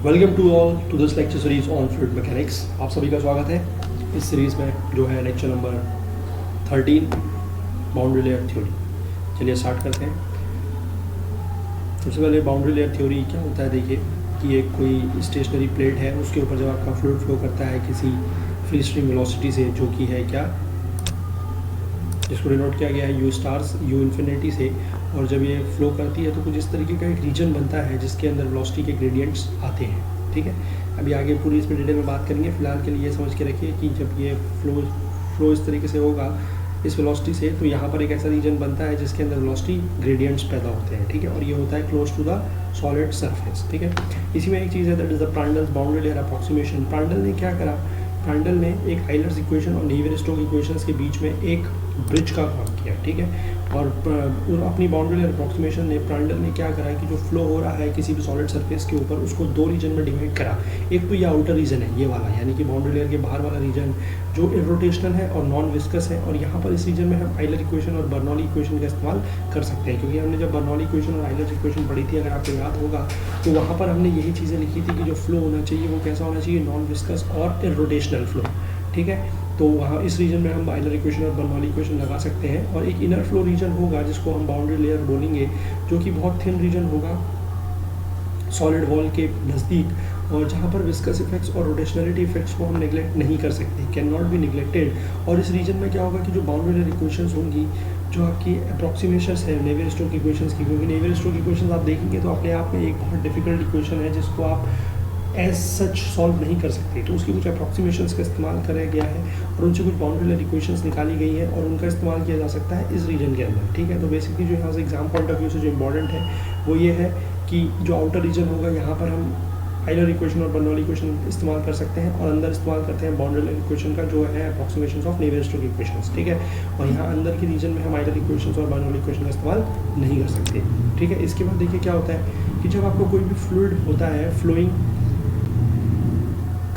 Welcome to all to this lecture series on fluid mechanics. आप सभी का स्वागत है इस सीरीज़ में जो है lecture number 13 boundary layer theory. चलिए स्टार्ट करते हैं। सबसे पहले बाउंड्री लेयर थ्योरी क्या होता है, देखिए कि एक कोई स्टेशनरी प्लेट है, उसके ऊपर जब आपका फ्लूइड फ्लो करता है किसी फ्री स्ट्रीम वेलोसिटी से, जो कि है क्या, जिसको डिनोट किया गया है यू स्टार्स, यू इन्फिनिटी से, और जब ये फ्लो करती है तो कुछ इस तरीके का एक रीजन बनता है जिसके अंदर वेलोसिटी के ग्रेडियंट्स आते हैं। ठीक है, अभी आगे पूरी इसमें डिटेल में बात करेंगे। फिलहाल के लिए समझ के रखिए कि जब ये फ्लो इस तरीके से होगा इस वेलोसिटी से, तो यहाँ पर एक ऐसा रीजन बनता है जिसके अंदर वेलोसिटी ग्रेडियंट्स पैदा होते हैं। ठीक है, और ये होता है close to the solid surface. ठीक है, इसी में एक चीज़ है that is the Prandtl's boundary layer approximation. Prandtl ने क्या करा, प्रांडल ने एक आइलर्स इक्वेशन और नीवेर-स्टोक्स इक्वेशंस के बीच में एक ब्रिज का काम किया। ठीक है, और अपनी बाउंड्री लेयर अप्रॉक्सीमेशन ने प्रांडल ने क्या करा कि जो फ्लो हो रहा है किसी भी सॉलिड सरफेस के ऊपर, उसको दो रीजन में डिवाइड करा। एक तो ये आउटर रीजन है, ये वाला, यानी कि बाउंड्री लेयर के बाहर वाला रीजन जो इरोटेशनल है और नॉन विस्कस है, और यहाँ पर इस रीजन में हम आइलर इक्वेशन और बर्नौली इक्वेशन का इस्तेमाल कर सकते हैं, क्योंकि हमने जब बर्नौली इक्वेशन और आइलर इक्वेशन पढ़ी थी, अगर आपको याद होगा, तो वहाँ पर हमने यही चीज़ें लिखी थी कि जो फ्लो होना चाहिए वो कैसा होना चाहिए, नॉन विस्कस और इरोटेशनल फ्लो। ठीक है, तो वहाँ इस रीजन में हम आइलर इक्वेशन और बर्नौली इक्वेशन लगा सकते हैं। और एक इनर फ्लो रीजन होगा जिसको हम बाउंड्री लेयर बोलेंगे, जो कि बहुत थिन रीजन होगा सॉलिड वॉल के नज़दीक, और जहाँ पर विस्कस इफेक्ट्स और रोटेशनलिटी इफेक्ट्स को हम नेगलेक्ट नहीं कर सकते, कैन नॉट बी निगलेक्टेड। और इस रीजन में क्या होगा कि जो बाउंड्री लेयर इक्वेशंस होंगी, जो आपकी अप्रॉक्सीमेशंस है नेवियर-स्टोक्स इक्वेशंस की, क्योंकि नेवियर-स्टोक्स इक्वेशंस आप देखेंगे तो अपने आप में एक बहुत डिफिकल्ट इक्वेशन है जिसको आप एज सच सॉल्व नहीं कर सकते, तो उसकी कुछ अप्रॉक्सीमेशंस का इस्तेमाल करा गया है और उनसे कुछ बाउंड्री लेयर इक्वेशंस निकाली गई है और उनका इस्तेमाल किया जा सकता है इस रीजन के अंदर। ठीक है, तो बेसिकली जो यहाँ से एग्जाम पॉइंट ऑफ व्यू से जो इंपॉर्टेंट है वो ये है कि जो आउटर रीजन होगा यहाँ पर हम आइलर इक्वेशन और बर्नौली इक्वेशन इस्तेमाल कर सकते हैं, और अंदर इस्तेमाल करते हैं बाउंड्री लेयर इक्वेशन का जो है अप्रॉक्सीमेशंस ऑफ नेवियर-स्टोक्स इक्वेशंस। ठीक है, और यहाँ अंदर के रीजन में हम आइलर इक्वेशंस और बर्नौली इक्वेशन का इस्तेमाल नहीं कर सकते। ठीक है, इसके बाद देखिए क्या होता है कि जब आपको कोई भी फ्लूइड होता है, flowing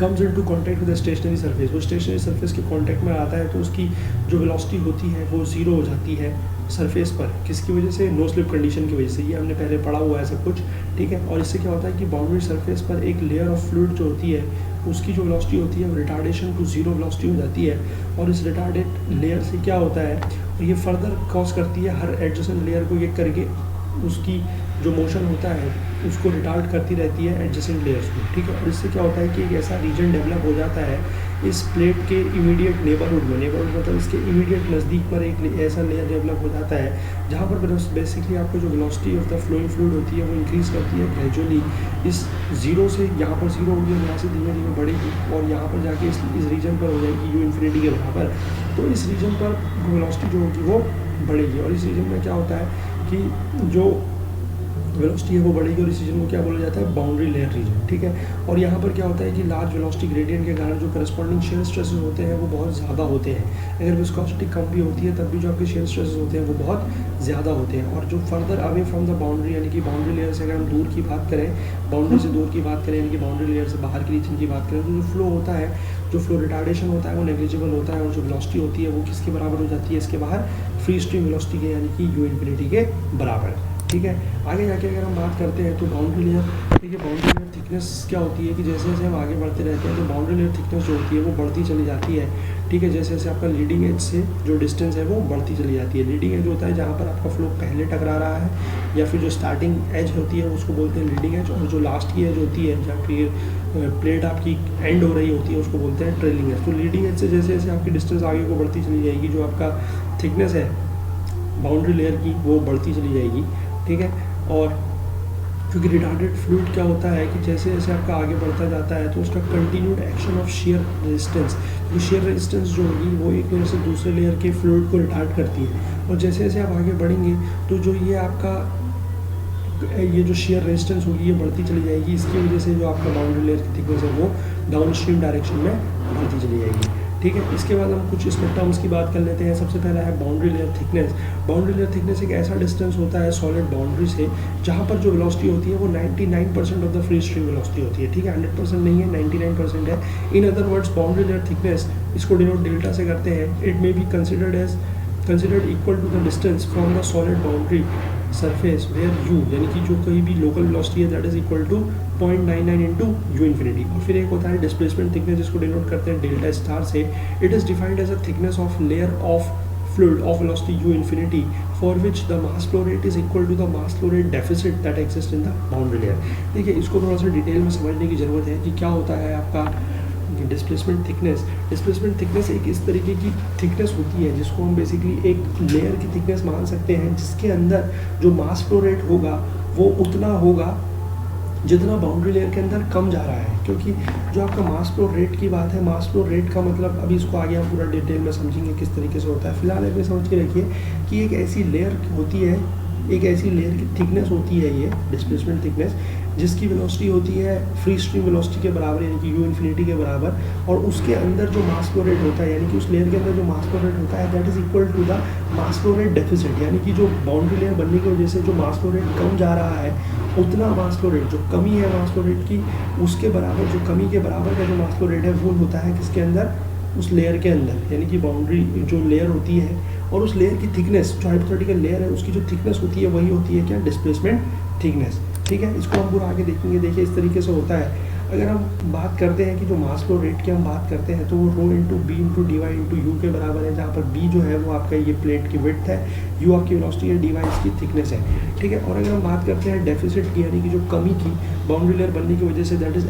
comes into contact with stationary surface, वो स्टेशनरी सरफेस के कांटेक्ट में आता है तो उसकी जो वेलोसिटी होती है वो ज़ीरो हो जाती है सरफेस पर। किसकी वजह से, नो स्लिप कंडीशन की वजह से। ये हमने पहले पढ़ा हुआ है सब कुछ। ठीक है, और इससे क्या होता है कि बाउंड्री सरफेस पर एक लेयर ऑफ फ्लूइड जो होती है उसकी जो वेलोसिटी होती है वो रिटार्डेशन टू जीरो वेलोसिटी हो जाती है, और इस रिटार्डेड लेयर से क्या होता है, और ये फर्दर कॉज करती है हर एडजेसेंट लेयर को ये करके उसकी जो मोशन होता है उसको रिटार्ड करती रहती है एडजेसेंट लेयर्स को। ठीक है, और इससे क्या होता है कि एक ऐसा रीजन डेवलप हो जाता है इस प्लेट के इमीडिएट नेबरहुड में, नेबरहुड मतलब इसके इमीडिएट नज़दीक पर एक ऐसा लेयर डेवलप हो जाता है जहाँ पर बेसिकली आपको जो velocity of the flowing fluid होती है वो इंक्रीज़ करती है ग्रेजुअली। इस जीरो से यहाँ पर जीरो होगी और यहाँ से धीमे धीमे बढ़ेगी और यहाँ पर जाके इस रीजन पर हो जाएगी यू इन्फिनिटी के बराबर। तो इस रीजन पर वेलोसिटी जो होगी वो बढ़ेगी, और इस रीजन में क्या होता है कि जो वेलोसिटी है वो बढ़ेगी, और इस रीजन को क्या बोला जाता है, बाउंड्री लेयर रीजन। ठीक है, और यहाँ पर क्या होता है कि लार्ज वेलोसिटी ग्रेडियंट के कारण जो करस्पॉन्डिंग शेयर स्ट्रेसेस होते हैं वो बहुत ज़्यादा होते हैं। अगर विस्कोसिटी कम भी होती है तब भी जो आपके शेयर स्ट्रेसेस होते हैं वो बहुत ज़्यादा होते हैं। और जो further away from the boundary, यानी कि बाउंड्री लेयर से अगर हम दूर की बात करें, बाउंड्री से दूर की बात करें, यानी कि बाउंड्री लेयर से बाहर के रीजन की बात करें, तो जो फ्लो होता है, जो फ्लो रिटार्डेशन होता है वो नेग्लिजिबल होता है, और जो वेलोसिटी होती है वो किसके बराबर हो जाती है, इसके बाहर फ्री स्ट्रीम वेलोसिटी के, यानी कि यू इन्फिनिटी के बराबर। ठीक है, आगे जाके अगर हम बात करते हैं तो बाउंड्री लेयर, देखिए बाउंड्री लेयर थिकनेस क्या होती है कि जैसे जैसे हम आगे बढ़ते रहते हैं तो बाउंड्री लेयर थिकनेस जो होती है वो बढ़ती चली जाती है। ठीक है, जैसे जैसे आपका लीडिंग एज से जो डिस्टेंस है वो बढ़ती चली जाती है। लीडिंग एज होता है जहाँ पर आपका फ्लो पहले टकरा रहा है, या फिर जो स्टार्टिंग एज होती है उसको बोलते हैं लीडिंग एज, और जो लास्ट की एज होती है जहाँ की प्लेट आपकी एंड हो रही होती है उसको बोलते हैं ट्रेलिंग एज। तो लीडिंग एज से जैसे जैसे आपकी डिस्टेंस आगे को बढ़ती चली जाएगी, जो आपका थिकनेस है बाउंड्री लेयर की वो बढ़ती चली जाएगी। ठीक है, और क्योंकि रिटार्डेड फ्लूइड क्या होता है कि जैसे जैसे आपका आगे बढ़ता जाता है तो उसका continued action of share resistance, क्योंकि शेयर रेजिस्टेंस जो होगी वो एक लेयर से दूसरे लेयर के फ्लूइड को रिटार्ड करती है, और जैसे जैसे आप आगे बढ़ेंगे तो जो ये आपका ये जो शेयर रेजिस्टेंस होगी ये बढ़ती चली जाएगी। इसकी वजह से जो आपका बाउंड्री लेयर की थिकनेस है वो डाउन स्ट्रीम डायरेक्शन में बढ़ती चली जाएगी। ठीक है, इसके बाद हम कुछ इसमें टर्म्स की बात कर लेते हैं। सबसे पहला है boundary layer thickness. Boundary layer thickness एक ऐसा डिस्टेंस होता है सॉलिड बाउंड्री से जहाँ पर जो वेलोसिटी होती है वो 99% of the free stream velocity होती है। ठीक है, 100% नहीं है, 99% है। In other words boundary layer thickness, इसको डिनोट डेल्टा से करते हैं। It may be considered equal to the distance from the solid boundary surface where u यानी कि जो कहीं भी लोकल वेलोसिटी है that is equal to 0.99 into u infinity. और फिर एक होता है डिस्प्लेसमेंट थिकनेस जिसको डिनोट करते हैं डेल्टा स्टार से। It is defined as a thickness of layer of fluid of velocity u infinity for which the mass flow rate is equal to the mass flow rate deficit that exists in the boundary layer। देखिए इसको थोड़ा सा detail में समझने की ज़रूरत है कि क्या होता है आपका डिस्प्लेसमेंट थिकनेस। डिस्प्लेसमेंट थिकनेस एक इस तरीके की थिकनेस होती है जिसको हम बेसिकली एक लेयर की थिकनेस मान सकते हैं, जिसके अंदर जो मास फ्लो रेट होगा वो उतना होगा जितना बाउंड्री लेयर के अंदर कम जा रहा है। क्योंकि जो आपका मास फ्लो रेट की बात है, मास फ्लो रेट का मतलब अभी इसको आगे हम पूरा डिटेल में समझेंगे किस तरीके से होता है। फिलहाल एक समझ के रखिए कि एक ऐसी लेयर होती है, एक ऐसी लेयर की थिकनेस होती है ये डिस्प्लेसमेंट थिकनेस, जिसकी वेलोसिटी होती है फ्री स्ट्रीम वेलोसिटी के बराबर यानी कि यू इन्फिनिटी के बराबर, और उसके अंदर जो मास फ्लो रेट होता है यानी कि उस लेयर के अंदर जो मास फ्लो रेट होता है that is equal to the mass flow rate deficit, यानी कि जो बाउंड्री लेयर बनने की वजह से जो मास फ्लो रेट कम जा रहा है उतना मास फ्लो रेट जो कमी है मास फ्लो रेट की उसके बराबर, जो कमी के बराबर का जो मास फ्लो रेट है वो होता है किसके अंदर, उस लेयर के अंदर, यानी कि बाउंड्री जो लेयर होती है और उस लेयर की थिकनेस जो हाइपोथेटिकल लेयर है उसकी जो थिकनेस होती है वही होती है क्या, डिस्प्लेसमेंट थिकनेस। ठीक है, इसको हम पूरा आगे देखेंगे। देखिए इस तरीके से होता है। अगर हम बात करते हैं कि जो मास फ्लो रेट की हम बात करते हैं तो वो rho into B into D Y into U के बराबर है, जहाँ पर बी जो है वो आपका ये प्लेट की विड्थ है, यू आपकी वेलोसिटी है, डी वाई इसकी थिकनेस है। ठीक है, और अगर हम बात करते हैं डेफिसिट की यानी कि जो कमी की बाउंड्री लेयर बनने की वजह से that is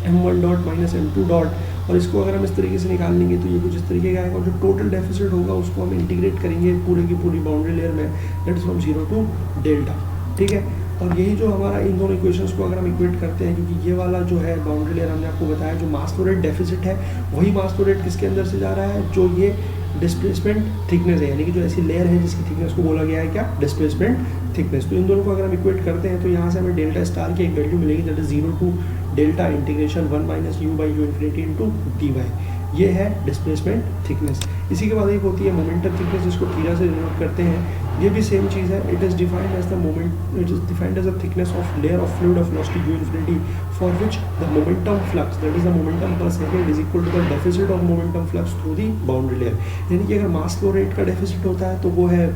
m1 dot minus m2 dot, और इसको अगर हम इस तरीके से निकाल लेंगे तो ये कुछ इस तरीके का आएगा, और जो टोटल डेफिसिट होगा उसको हम इंटीग्रेट करेंगे पूरे की पूरी बाउंड्री लेयर में, that is from 0 to delta. ठीक है, और यही जो हमारा इन दोनों इक्वेशंस को अगर हम इक्वेट करते हैं, क्योंकि ये वाला जो है बाउंड्री लेयर हमने आपको बताया जो मास फ्लो रेट डेफिसिट है वही मास फ्लो रेट किसके अंदर से जा रहा है, जो ये डिस्प्लेसमेंट थिकनेस है, यानी कि जो ऐसी लेयर है जिसकी थिकनेस को बोला गया है क्या, डिस्प्लेसमेंट थिकनेस। तो इन दोनों को अगर हम इक्वेट करते हैं तो यहाँ से हमें डेल्टा स्टार की एक वैल्यू मिलेगी that is 0 to delta integration 1 minus u by u infinity into D y, ये है डिस्प्लेसमेंट थिकनेस। इसी के बाद एक होती है मोमेंटम थिकनेस जिसको थीटा से डिनोट करते हैं, ये भी सेम चीज़ है। It is defined as the moment, it is defined as the thickness of layer of fluid of velocity U infinity for which the momentum flux that is the momentum per second is equal to the deficit of momentum flux through the boundary layer. यानी कि अगर mass flow rate का deficit होता है तो वो है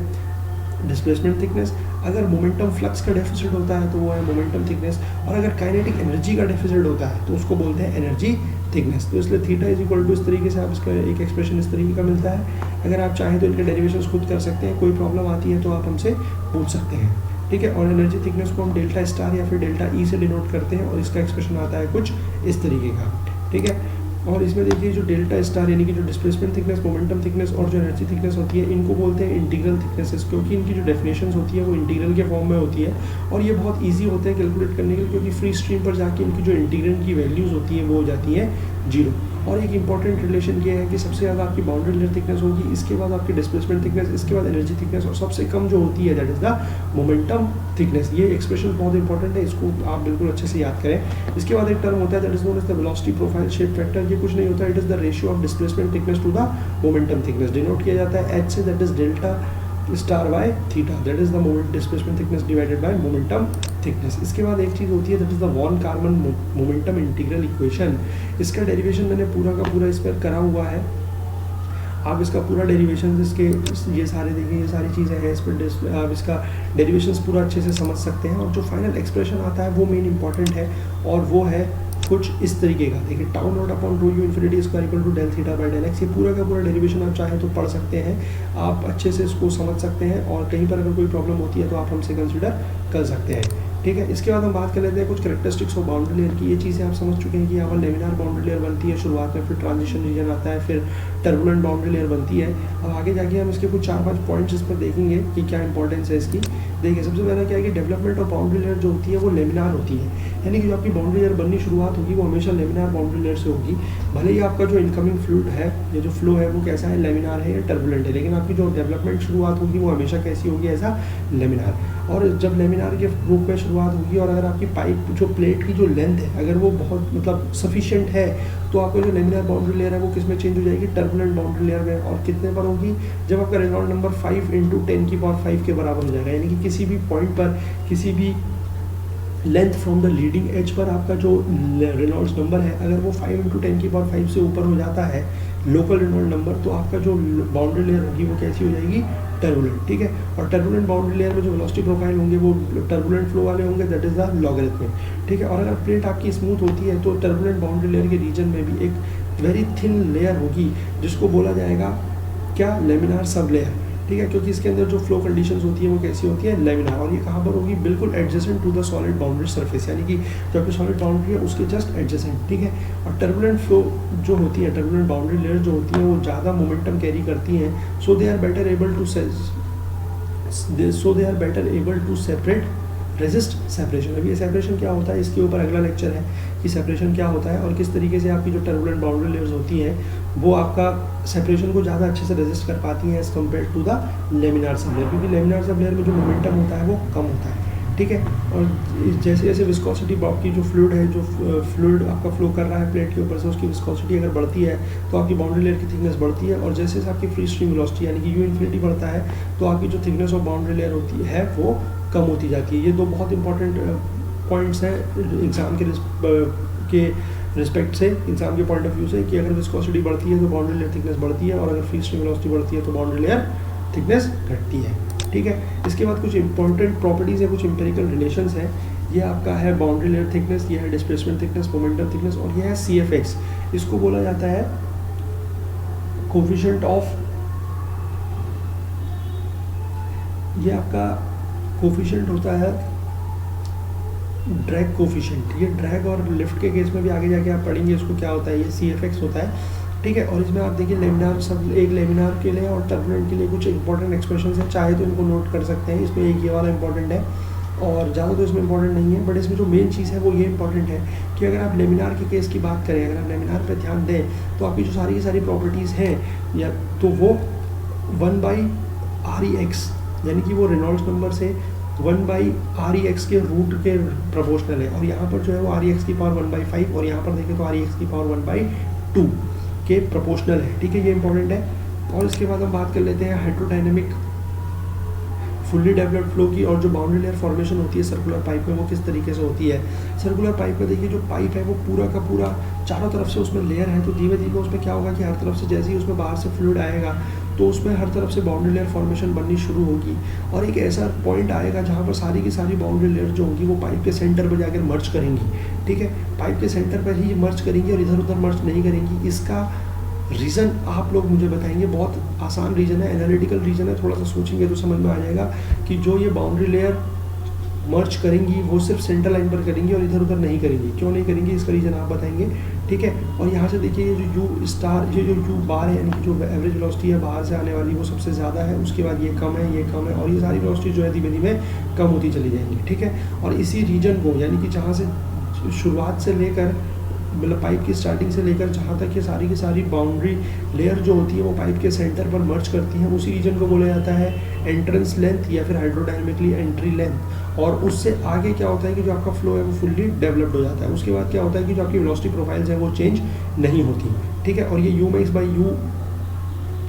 displacement thickness, अगर मोमेंटम फ्लक्स का डेफिसिट होता है तो वो है मोमेंटम थिकनेस, और अगर काइनेटिक एनर्जी का डेफिसिट होता है तो उसको बोलते हैं एनर्जी थिकनेस। तो इसलिए थीटा इज इक्वल टू इस तरीके से आप इसका एक एक्सप्रेशन इस तरीके का मिलता है। अगर आप चाहें तो इनके डेरिवेशंस खुद कर सकते हैं, कोई प्रॉब्लम आती है तो आप हमसे पूछ सकते हैं। ठीक है, और एनर्जी थिकनेस को हम डेल्टा स्टार या फिर डेल्टा ई से डिनोट करते हैं और इसका एक्सप्रेशन आता है कुछ इस तरीके का। ठीक है, और इसमें देखिए जो डेल्टा स्टार यानी कि जो डिस्प्लेसमेंट थिकनेस, मोमेंटम थिकनेस और जो एनर्जी थिकनेस होती है इनको बोलते हैं इंटीग्रल थिकनेसेस, क्योंकि इनकी जो डेफिनेशंस होती है वो इंटीग्रल के फॉर्म में होती है और ये बहुत इजी होते हैं कैलकुलेट करने के लिए, क्योंकि फ्री स्ट्रीम पर जाके इनकी जो इंटीग्रेंड की वैल्यूज़ होती है वो हो जाती है 0। और एक इंपॉर्टेंट रिलेशन ये है कि सबसे ज़्यादा आपकी बाउंड्री लेयर थिकनेस होगी, इसके बाद आपकी डिस्प्लेसमेंट थिकनेस, इसके बाद एनर्जी थिकनेस, और सबसे कम जो होती है that is the momentum thickness. ये एक्सप्रेशन बहुत इंपॉर्टेंट है, इसको आप बिल्कुल अच्छे से याद करें। इसके बाद एक टर्म होता है that is known as the velocity profile shape factor. ये कुछ नहीं होता, it is the ratio of displacement thickness to the momentum thickness. Denote किया जाता है एच से, that is delta star by theta, that is the moment displacement thickness divided by momentum thickness. इसके बाद एक चीज़ होती है that is the von Karman momentum integral equation. इसका डेरिवेशन मैंने पूरा का पूरा इस पर करा हुआ है, आप इसका पूरा डेरिवेशन इसके ये सारे देखिए ये सारी चीज़ें हैं इस पर, आप इसका डेरिवेशंस पूरा अच्छे से समझ सकते हैं। और जो फाइनल एक्सप्रेशन आता है वो मेन इंपॉर्टेंट है और वो है कुछ इस तरीके का। देखिए tau naught upon rho u infinity square equal to del theta by del x, ये पूरा का पूरा डेरिवेशन आप चाहें तो पढ़ सकते हैं, आप अच्छे से इसको समझ सकते हैं और कहीं पर अगर कोई प्रॉब्लम होती है तो आप हमसे कंसिडर कर सकते हैं। ठीक है, इसके बाद हम बात कर लेते हैं कुछ कैरेक्टरिस्टिक्स ऑफ बाउंड्री लेयर की। ये चीज़ें आप समझ चुके हैं कि यहाँ पर लेमिनार बाउंड्री लेयर बनती है शुरुआत में, फिर ट्रांजिशन रीजन आता है, फिर टर्बुलेंट बाउंड्री लेयर बनती है। अब आगे जाके हम इसके कुछ 4-5 पॉइंट्स इस पर देखेंगे कि क्या इंपॉर्टेंस है इसकी। देखिए सबसे पहला क्या है कि डेवलपमेंट ऑफ बाउंड्री लेयर जो होती है वो लेमिनार होती है, यानी कि जो आपकी बाउंड्री लेयर बननी शुरुआत होगी वो हमेशा लेमिनार बाउंड्री लेयर से होगी। भले ही आपका जो इनकमिंग फ्लूइड है या जो फ्लो है वो कैसा है, लेमिनार है या टर्बुलेंट है, लेकिन आपकी जो डेवलपमेंट शुरुआत होगी वो हमेशा कैसी होगी, ऐसा लेमिनार। और जब लेमिनार के रूप में शुरुआत होगी और अगर आपकी पाइप जो प्लेट की जो लेंथ है अगर वो बहुत मतलब सफिशिएंट है तो आपका जो लेमिनार बाउंड्री लेयर है वो किस में चेंज हो जाएगी, टर्बुलेंट बाउंड्री लेयर में। और कितने पर होगी, जब आपका रेनॉल्ड नंबर 5 × 10⁵ के बराबर हो जाएगा, यानी कि किसी भी पॉइंट पर किसी भी length from the leading edge पर आपका जो रेनॉल्ड्स नंबर है अगर वो 5 × 10⁵ से ऊपर हो जाता है, लोकल रेनॉल्ड नंबर, तो आपका जो बाउंड्री लेयर होगी वो कैसी हो जाएगी, टर्बुलेंट, ठीक है। और टर्बुलेंट बाउंड्री लेयर में जो वेलोसिटी प्रोफाइल होंगे वो टर्बुलेंट फ्लो वाले होंगे, दैट इज़ द लॉगरिथमिक, ठीक है। और अगर प्लेट आपकी स्मूथ होती है तो टर्बुलेंट बाउंड्री लेयर के रीजन में भी एक वेरी थिन लेयर होगी जिसको बोला जाएगा क्या, लेमिनार सब लेयर, ठीक है, क्योंकि इसके अंदर जो फ्लो कंडीशंस होती है वो कैसी होती है, लेमिनार। और ये कहाँ पर होगी, बिल्कुल adjacent to the solid boundary surface, यानी कि जो आपकी सॉलिड बाउंड्री है उसके जस्ट एडजेसेंट, ठीक है। और टर्बुलेंट फ्लो जो होती है, टर्बुलेंट बाउंड्री लेयर जो होती है वो ज़्यादा मोमेंटम कैरी करती हैं, so they are better able to separate resist separation. अभी ये सेपरेशन क्या होता है, इसके ऊपर अगला लेक्चर है कि सेपरेशन क्या होता है और किस तरीके से आपकी जो टर्बुलेंट बाउंड्री लेयर्स होती हैं वो आपका सेपरेशन को ज़्यादा अच्छे से रेजिस्ट कर पाती हैं as compare to the laminar sub layer, क्योंकि लेमिनार सब लेयर में जो मोमेंटम होता है वो कम होता है, ठीक है। और जैसे जैसे विस्कोसिटी आपकी जो फ्लूइड है, जो फ्लूइड आपका फ्लो कर रहा है प्लेट के ऊपर से, उसकी विस्कोसिटी अगर बढ़ती है तो आपकी बाउंड्री लेयर की थिकनेस बढ़ती है, और जैसे जैसे आपकी फ्री स्ट्रीम वेलोसिटी यानी कि यू इन्फिनिटी बढ़ता है तो आपकी जो थिकनेस ऑफ बाउंड्री लेयर होती है वो कम होती जाती है। ये दो बहुत इंपॉर्टेंट पॉइंट्स हैं एग्ज़ाम के रिस्पेक्ट से, एग्जाम के पॉइंट ऑफ व्यू से, कि अगर विस्कोसिटी बढ़ती है तो बाउंड्री लेयर थिकनेस बढ़ती है, और अगर फ्री स्ट्रीम वेलोसिटी बढ़ती है तो बाउंड्री लेयर थिकनेस घटती है, ठीक है। इसके बाद कुछ इंपॉर्टेंट प्रॉपर्टीज़ है, कुछ एम्पिरिकल रिलेशंस हैं। ये आपका है बाउंड्री लेयर थिकनेस, ये है डिस्प्लेसमेंट थिकनेस, मोमेंटम थिकनेस, और ये है CFX। इसको बोला जाता है कोफिशिएंट ऑफ, ये आपका कोफिशिएंट होता है ड्रैग कोफिशिएंट। ये ड्रैग और लिफ्ट के केस में भी आगे जाके आप पढ़ेंगे इसको क्या होता है, ये CFX होता है, ठीक है। और इसमें आप देखिए लेमिनार सब, एक लेमिनार के लिए और टर्बुलेंट के लिए कुछ इंपॉर्टेंट एक्सप्रेशंस हैं, चाहे तो इनको नोट कर सकते हैं। इसमें एक ये वाला इंपॉर्टेंट है और ज़्यादा तो इसमें इंपॉर्टेंट नहीं है, बट इसमें जो मेन चीज़ है वो ये इंपॉर्टेंट है कि अगर आप लेमिनार के केस की बात करें, अगर आप लेमिनार पर ध्यान दें तो आपकी जो सारी की सारी प्रॉपर्टीज़ हैं या तो वो 1/REX यानी कि वो रेनॉल्ड्स नंबर से 1/REX के रूट के प्रोपोर्शनल है, और यहाँ पर जो है वो REX की पावर 1/5 और यहाँ पर देखें तो REX की पावर 1/2 के प्रोपोर्शनल है, ठीक है। ये इंपॉर्टेंट है। और इसके बाद हम बात कर लेते हैं हाइड्रोडायनेमिक फुल्ली डेवलप्ड फ्लो की, और जो बाउंड्री लेयर फॉर्मेशन होती है सर्कुलर पाइप में वो किस तरीके से होती है। सर्कुलर पाइप में देखिए जो पाइप है वो पूरा का पूरा चारों तरफ से उसमें लेयर है, तो धीमे धीमे उसमें क्या होगा कि हर तरफ से जैसे ही उसमें बाहर से फ्लूइड आएगा तो उसमें हर तरफ से बाउंड्री लेयर फॉर्मेशन बननी शुरू होगी, और एक ऐसा पॉइंट आएगा जहाँ पर सारी की सारी बाउंड्री लेयर जो होगी वो पाइप के सेंटर पर जाकर मर्ज करेंगी, ठीक है। पाइप के सेंटर पर ही मर्ज करेंगी और इधर उधर मर्ज नहीं करेंगी। इसका रीज़न आप लोग मुझे बताएंगे, बहुत आसान रीज़न है, एनालिटिकल रीज़न है, थोड़ा सा सोचेंगे तो समझ में आ जाएगा कि जो ये बाउंड्री लेयर मर्ज करेंगी वो सिर्फ सेंटर लाइन पर करेंगी और इधर उधर नहीं करेंगी। क्यों नहीं करेंगी इसका रीज़न आप बताएंगे, ठीक है। और यहाँ से देखिए ये जो यू स्टार, ये जो यू बार है यानी कि जो एवरेज वेलोसिटी है बाहर से आने वाली वो सबसे ज़्यादा है, उसके बाद ये कम है, ये कम है, और ये सारी वेलोसिटी जो है धीमे धीमे कम होती चली जाएंगी, ठीक है। और इसी रीजन को यानी कि जहाँ से शुरुआत से लेकर मतलब पाइप की स्टार्टिंग से लेकर जहाँ तक ये सारी की सारी बाउंड्री लेयर जो होती है वो पाइप के सेंटर पर मर्ज करती हैं, उसी रीजन को बोला जाता है एंट्रेंस लेंथ या फिर हाइड्रोडायनेमिकली एंट्री लेंथ। और उससे आगे क्या होता है कि जो आपका फ्लो है वो फुल्ली डेवलप्ड हो जाता है। उसके बाद क्या होता है कि जो आपकी वेलोसिटी प्रोफाइल्स हैं वो चेंज नहीं होती, ठीक है। और ये U/U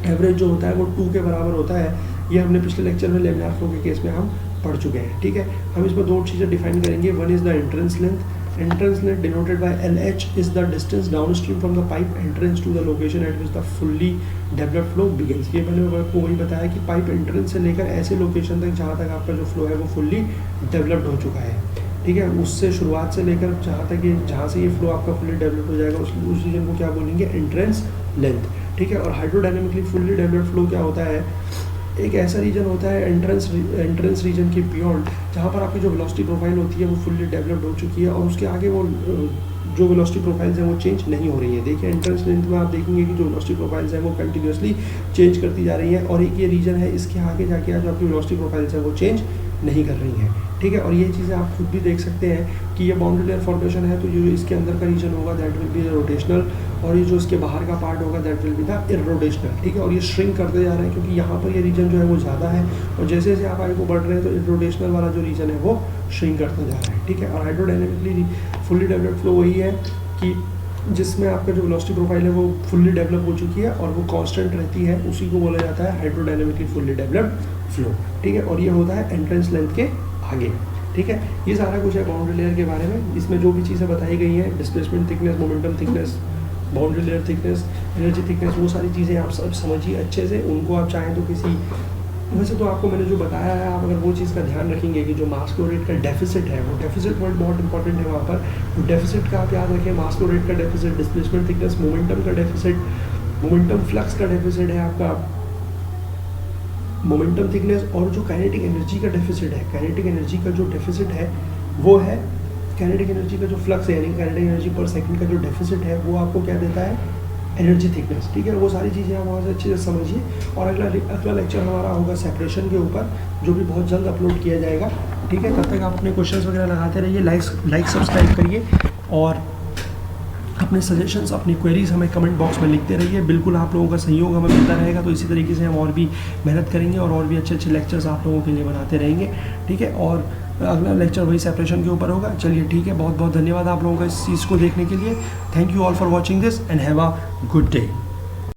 एवरेज जो होता है वो 2 के बराबर होता है। ये हमने पिछले लेक्चर में लेमिनार फ्लो के केस में हम पढ़ चुके हैं, ठीक है। हम इसमें दो चीज़ें डिफाइन करेंगे। One is the entrance length, entrance length denoted by LH is the distance downstream from the pipe entrance to the location at which the fully developed flow begins। ये मैंने आपको वही बताया कि पाइप एंट्रेंस से लेकर ऐसे लोकेशन तक जहाँ तक आपका जो फ्लो है वो फुल्ली डेवलप्ड हो चुका है, ठीक है। उससे शुरुआत से लेकर जहाँ तक ये जहाँ से ये फ्लो आपका फुल्ली डेवलप हो जाएगा उस रीजन को क्या बोलेंगे, एंट्रेंस लेंथ, ठीक है। और हाइड्रोडायनेमिकली फुल्ली डेवलप्ड फ्लो क्या होता है, एक ऐसा रीजन होता है एंट्रेंस रीजन के बियॉन्ड जहाँ पर आपकी जो वेलोसिटी प्रोफाइल होती है वो फुल्ली डेवलप्ड हो चुकी है और उसके आगे वो जो वेलोसिटी प्रोफाइल्स हैं वो चेंज नहीं हो रही है। देखिए एंट्रेंस लेंथ में आप देखेंगे कि जो वेलोसिटी प्रोफाइल्स हैं वो कंटिन्यूसली चेंज करती जा रही हैं, और एक ये रीजन है इसके आगे जाके आज आपकी वेलोसिटी प्रोफाइल्स हैं वो चेंज नहीं कर रही हैं, ठीक है। और ये चीज़ें आप खुद भी देख सकते हैं कि ये बाउंड्री लेयर फॉर्मेशन है तो जो इसके अंदर का रीजन होगा दैट विल बी रोटेशनल, और ये जो इसके बाहर का पार्ट होगा that will be the irrotational, ठीक है। और ये श्रिंक करते जा रहे हैं क्योंकि यहाँ पर ये रीजन जो है वो ज़्यादा है, और जैसे जैसे आप आगे को बढ़ रहे हैं तो इरोटेशनल वाला जो रीजन है वो श्रिंक करता जा रहा है, ठीक है। और हाइड्रोडायनेमिकली फुल्ली डेवलप्ड फ्लो वही है कि जिसमें आपका जो वेलोसिटी प्रोफाइल है वो फुल्ली डेवलप हो चुकी है और वो कांस्टेंट रहती है, उसी को बोला जाता है हाइड्रोडायनेमिकली फुल्ली डेवलप्ड फ्लो, ठीक है। और ये होता है एंट्रेंस लेंथ के आगे, ठीक है। ये सारा कुछ है बाउंड्री लेयर के बारे में। इसमें जो भी चीज़ें बताई गई हैं, displacement thickness, momentum thickness, boundary layer thickness, energy thickness, वो सारी चीज़ें आप सब समझिए अच्छे से। उनको आप चाहें तो किसी, वैसे तो आपको मैंने जो बताया है, आप अगर वो चीज़ का ध्यान रखेंगे कि जो मास फ्लो रेट का डेफिसिट है, वो डेफिसिट वर्ड बहुत इंपॉर्टेंट है वहाँ पर। तो डेफिसिट का आप याद रखें, मास फ्लो रेट का डेफिसिट, डिस्प्लेसमेंट थिकनेस, मोमेंटम का डेफिसिट, मोमेंटम फ्लक्स का डेफिसिट है आपका, मोमेंटम थिकनेस, और जो काइनेटिक एनर्जी का डेफिसिट है, काइनेटिक एनर्जी का जो डेफिसिट है वो है, काइनेटिक एनर्जी का जो फ्लक्स है, यानी काइनेटिक एनर्जी पर सेकंड का जो डेफिसिट है, वो आपको क्या देता है, एनर्जी थिकनेस। ठीक है, वो सारी चीज़ें आप वहाँ से अच्छे से समझिए। और अगला लेक्चर हमारा होगा सेपरेशन के ऊपर, जो भी बहुत जल्द अपलोड किया जाएगा। ठीक है, तब तक आप अपने क्वेश्चंस वगैरह लगाते रहिए, लाइक सब्सक्राइब करिए, और अपने सजेशंस, अपनी क्वेरीज हमें कमेंट बॉक्स में लिखते रहिए। बिल्कुल आप लोगों का सहयोग हमें मिलता रहेगा, तो इसी तरीके से हम और भी मेहनत करेंगे और भी अच्छे अच्छे लेक्चर्स आप लोगों के लिए बनाते रहेंगे। ठीक है, और अगला लेक्चर वही सेपरेशन के ऊपर होगा। चलिए ठीक है, बहुत बहुत धन्यवाद आप लोगों का इस चीज़ को देखने के लिए। Thank you all for watching this and have a good day.